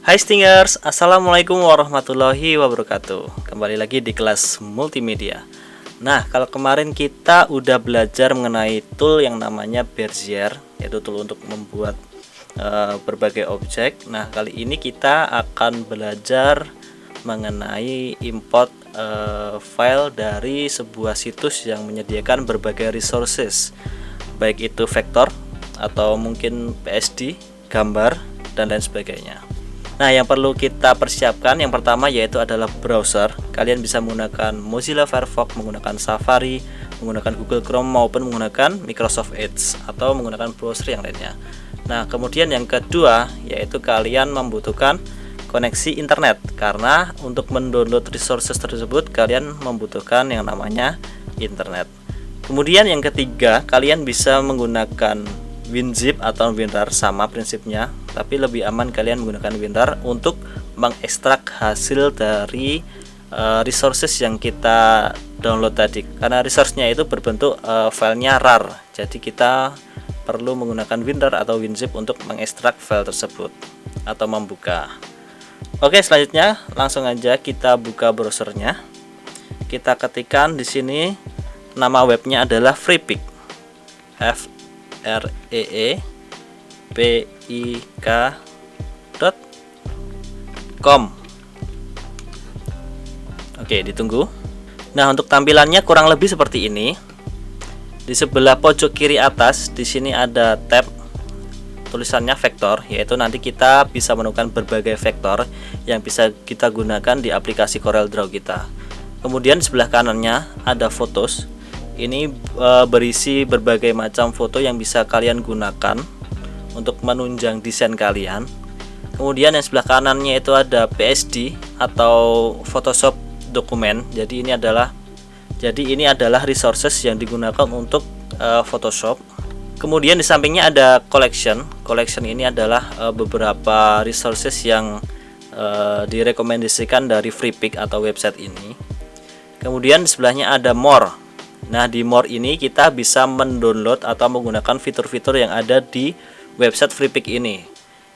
Hai Stingers, Assalamualaikum warahmatullahi wabarakatuh. Kembali lagi di kelas multimedia. Nah, kalau kemarin kita udah belajar mengenai tool yang namanya Bezier, yaitu tool untuk membuat berbagai objek. Nah, kali ini kita akan belajar mengenai import file dari sebuah situs yang menyediakan berbagai resources, baik itu vektor atau mungkin PSD, gambar, dan lain sebagainya. Nah, yang perlu kita persiapkan yang pertama yaitu adalah browser. Kalian bisa menggunakan Mozilla Firefox, menggunakan Safari, menggunakan Google Chrome maupun menggunakan Microsoft Edge atau menggunakan browser yang lainnya. Nah, kemudian yang kedua yaitu kalian membutuhkan koneksi internet, karena untuk mendownload resources tersebut kalian membutuhkan yang namanya internet. Kemudian yang ketiga, kalian bisa menggunakan WinZip atau WinRAR, sama prinsipnya, tapi lebih aman kalian menggunakan WinRAR untuk mengekstrak hasil dari resources yang kita download tadi, karena resource-nya itu berbentuk filenya RAR, jadi kita perlu menggunakan WinRAR atau WinZip untuk mengekstrak file tersebut atau membuka. Oke, selanjutnya langsung aja kita buka browsernya. Kita ketikkan di sini nama webnya adalah freepik, freepik.com. Oke, ditunggu. Nah, untuk tampilannya kurang lebih seperti ini. Di sebelah pojok kiri atas di sini ada tab tulisannya vektor, yaitu nanti kita bisa menemukan berbagai vektor yang bisa kita gunakan di aplikasi CorelDRAW kita. Kemudian di sebelah kanannya ada photos. Ini berisi berbagai macam foto yang bisa kalian gunakan untuk menunjang desain kalian. Kemudian yang sebelah kanannya itu ada PSD atau Photoshop dokumen. Jadi ini adalah resources yang digunakan untuk Photoshop. Kemudian di sampingnya ada collection. Collection ini adalah beberapa resources yang direkomendasikan dari freepik atau website ini. Kemudian di sebelahnya ada more. Nah, di more ini kita bisa mendownload atau menggunakan fitur-fitur yang ada di website freepik ini.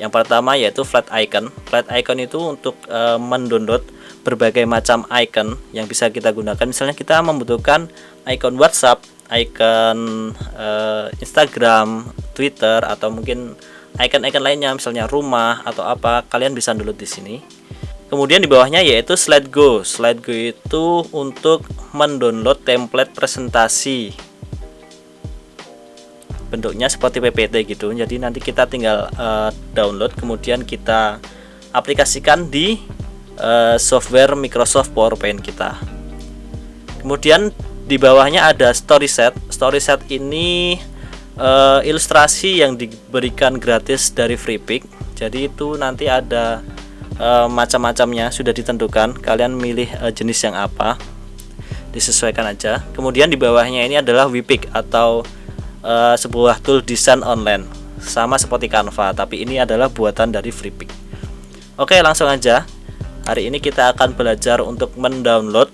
Yang pertama yaitu flat icon. Flat icon itu untuk mendownload berbagai macam icon yang bisa kita gunakan. Misalnya kita membutuhkan icon WhatsApp, icon Instagram, Twitter, atau mungkin icon-icon lainnya, misalnya rumah atau apa, kalian bisa download di sini. Kemudian di bawahnya yaitu SlideGo. SlideGo itu untuk mendownload template presentasi. Bentuknya seperti PPT gitu. Jadi nanti kita tinggal download, kemudian kita aplikasikan di software Microsoft PowerPoint kita. Kemudian di bawahnya ada StorySet. StorySet ini ilustrasi yang diberikan gratis dari freepik. Jadi itu nanti ada macam-macamnya sudah ditentukan, kalian milih jenis yang apa, disesuaikan aja. Kemudian di bawahnya ini adalah Wipik atau sebuah tool desain online, sama seperti Canva, tapi ini adalah buatan dari freepik. Oke, langsung aja. Hari ini kita akan belajar untuk mendownload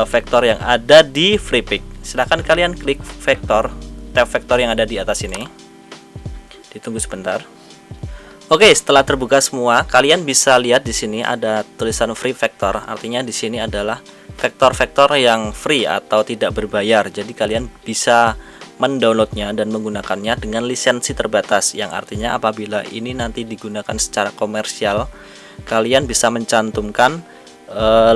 vektor yang ada di freepik. Silahkan kalian klik vektor, tab vektor yang ada di atas ini. Ditunggu sebentar. Oke, setelah terbuka semua, kalian bisa lihat di sini ada tulisan free vector. Artinya di sini adalah vektor-vektor yang free atau tidak berbayar. Jadi kalian bisa mendownloadnya dan menggunakannya dengan lisensi terbatas. Yang artinya apabila ini nanti digunakan secara komersial, kalian bisa mencantumkan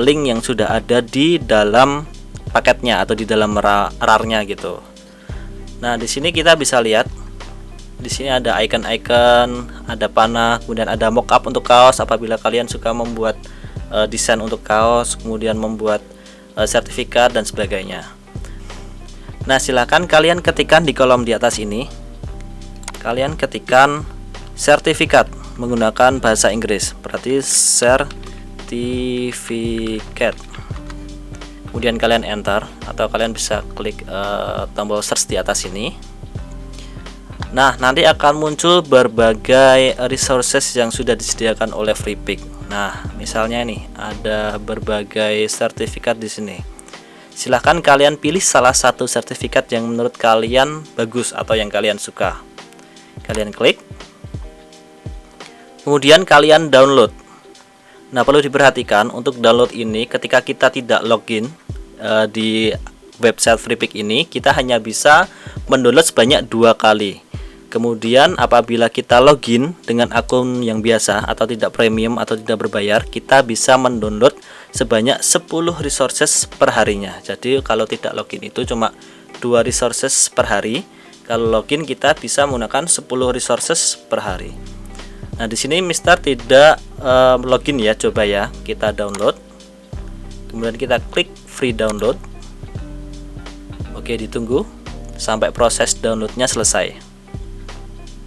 link yang sudah ada di dalam paketnya atau di dalam RAR-nya gitu. Nah, di sini kita bisa lihat. Di sini ada icon-icon, ada panah, kemudian ada mockup untuk kaos apabila kalian suka membuat desain untuk kaos, kemudian membuat sertifikat dan sebagainya. Nah, silakan kalian ketikkan di kolom di atas ini. Kalian ketikkan sertifikat menggunakan bahasa Inggris, berarti sertifikat. Kemudian kalian enter atau kalian bisa klik tombol search di atas ini. Nah, nanti akan muncul berbagai resources yang sudah disediakan oleh freepik. Nah, misalnya ini ada berbagai sertifikat di sini. Silahkan kalian pilih salah satu sertifikat yang menurut kalian bagus atau yang kalian suka. Kalian klik. Kemudian kalian download. Nah, perlu diperhatikan untuk download ini ketika kita tidak login di website Freepik ini, kita hanya bisa mendownload sebanyak 2 kali. Kemudian apabila kita login dengan akun yang biasa atau tidak premium atau tidak berbayar, kita bisa mendownload sebanyak 10 resources per harinya. Jadi kalau tidak login itu cuma 2 resources per hari. Kalau login kita bisa menggunakan 10 resources per hari. Nah, di sini Mister tidak login ya, coba ya. Kita download. Kemudian kita klik free download. Oke, ditunggu sampai proses downloadnya selesai.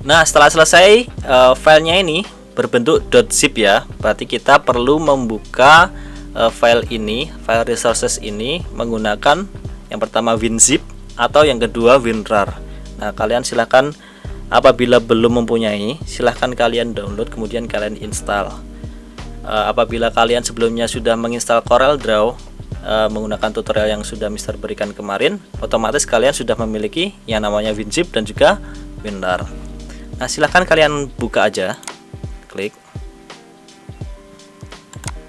Nah, setelah selesai filenya ini berbentuk .zip ya. Berarti kita perlu membuka file ini, file resources ini menggunakan yang pertama WinZip atau yang kedua WinRAR. Nah, kalian silahkan apabila belum mempunyai, silahkan kalian download kemudian kalian install. Apabila kalian sebelumnya sudah menginstal CorelDRAW menggunakan tutorial yang sudah Mister berikan kemarin, otomatis kalian sudah memiliki yang namanya WinZip dan juga WinRAR. Nah, silahkan kalian buka aja, klik.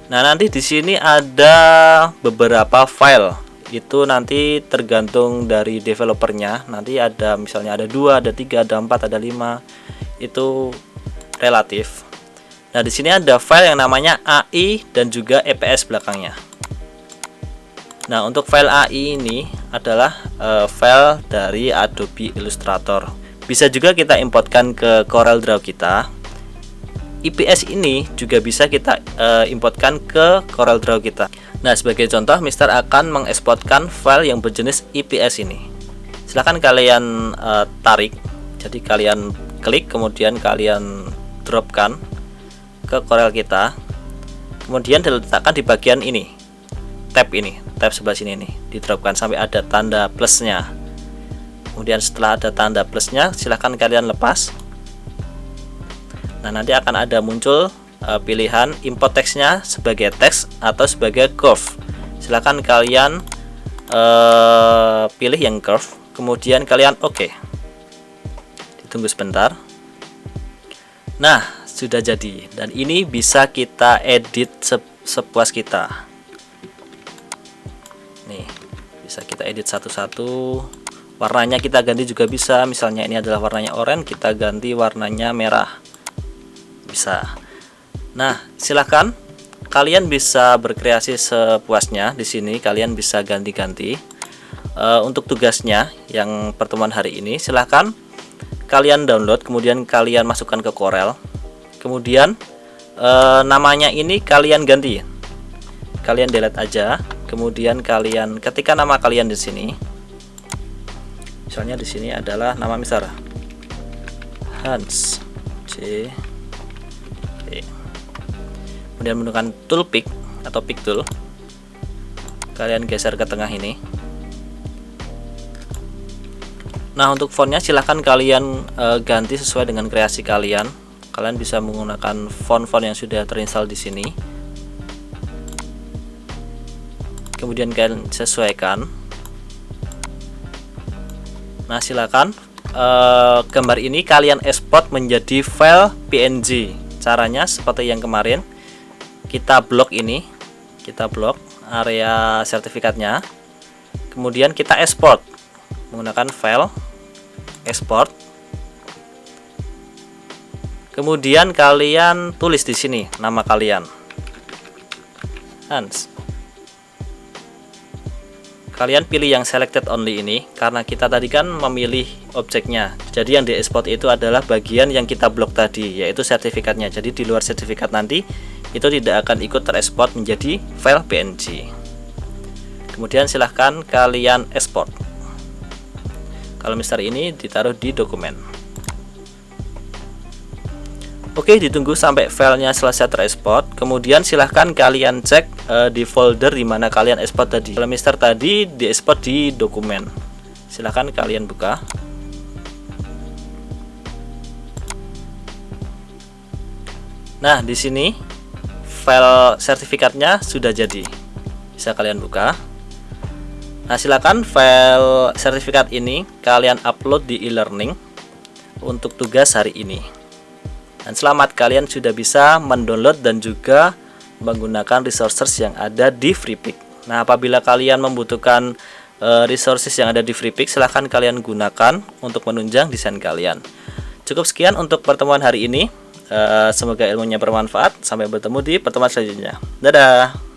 Nah, nanti di sini ada beberapa file. Itu nanti tergantung dari developernya. Nanti ada misalnya ada 2, ada 3, ada 4, ada 5. Itu relatif. Nah, di sini ada file yang namanya AI dan juga EPS belakangnya. Nah, untuk file AI ini adalah file dari Adobe Illustrator. Bisa juga kita importkan ke CorelDRAW kita. EPS ini juga bisa kita importkan ke CorelDRAW kita. Nah, sebagai contoh, Mister akan mengeksporkan file yang berjenis EPS ini. Silahkan kalian tarik. Jadi kalian klik, kemudian kalian dropkan ke Corel kita. Kemudian diletakkan di bagian ini, tab sebelah sini nih, didropkan sampai ada tanda plusnya. Kemudian setelah ada tanda plusnya, silahkan kalian lepas. Nah, nanti akan ada muncul pilihan import teksnya sebagai teks atau sebagai curve. Silahkan kalian pilih yang curve, kemudian kalian oke. Ditunggu sebentar. Nah, sudah jadi, dan ini bisa kita edit sepuas kita. Nih, bisa kita edit satu-satu. Warnanya kita ganti juga bisa. Misalnya ini adalah warnanya oranye, kita ganti warnanya merah. Bisa. Nah, silahkan kalian bisa berkreasi sepuasnya. Di sini kalian bisa ganti-ganti. Untuk tugasnya yang pertemuan hari ini, silahkan kalian download, kemudian kalian masukkan ke Corel. Kemudian namanya ini kalian ganti. Kalian delete aja. Kemudian kalian ketika nama kalian di sini. Misalnya di sini adalah nama Mister Hans C. Kemudian menggunakan tool pick atau pick tool, kalian geser ke tengah ini. Nah, untuk fontnya silahkan kalian ganti sesuai dengan kreasi kalian. Kalian bisa menggunakan font-font yang sudah terinstall di sini. Kemudian kalian sesuaikan. Nah, silahkan gambar ini kalian export menjadi file PNG. Caranya seperti yang kemarin. Kita blok ini, kita blok area sertifikatnya, kemudian kita export menggunakan file export. Kemudian kalian tulis di sini nama kalian, Hans. Kalian pilih yang selected only ini karena kita tadi kan memilih objeknya. Jadi yang diekspor itu adalah bagian yang kita blok tadi, yaitu sertifikatnya. Jadi di luar sertifikat nanti itu tidak akan ikut terekspor menjadi file PNG. Kemudian silahkan kalian export. Kalau Mister ini ditaruh di dokumen. Oke, ditunggu sampai filenya selesai terekspor. Kemudian silahkan kalian cek di folder di mana kalian ekspor tadi. Kalau Mister tadi diekspor di dokumen. Silahkan kalian buka. Nah, di sini file sertifikatnya sudah jadi, bisa kalian buka. Nah, silakan file sertifikat ini kalian upload di e-learning untuk tugas hari ini. Dan selamat, kalian sudah bisa mendownload dan juga menggunakan resources yang ada di Freepik. Nah, apabila kalian membutuhkan resources yang ada di Freepik, silahkan kalian gunakan untuk menunjang desain kalian. Cukup sekian untuk pertemuan hari ini. Semoga ilmunya bermanfaat. Sampai bertemu di pertemuan selanjutnya. Dadah.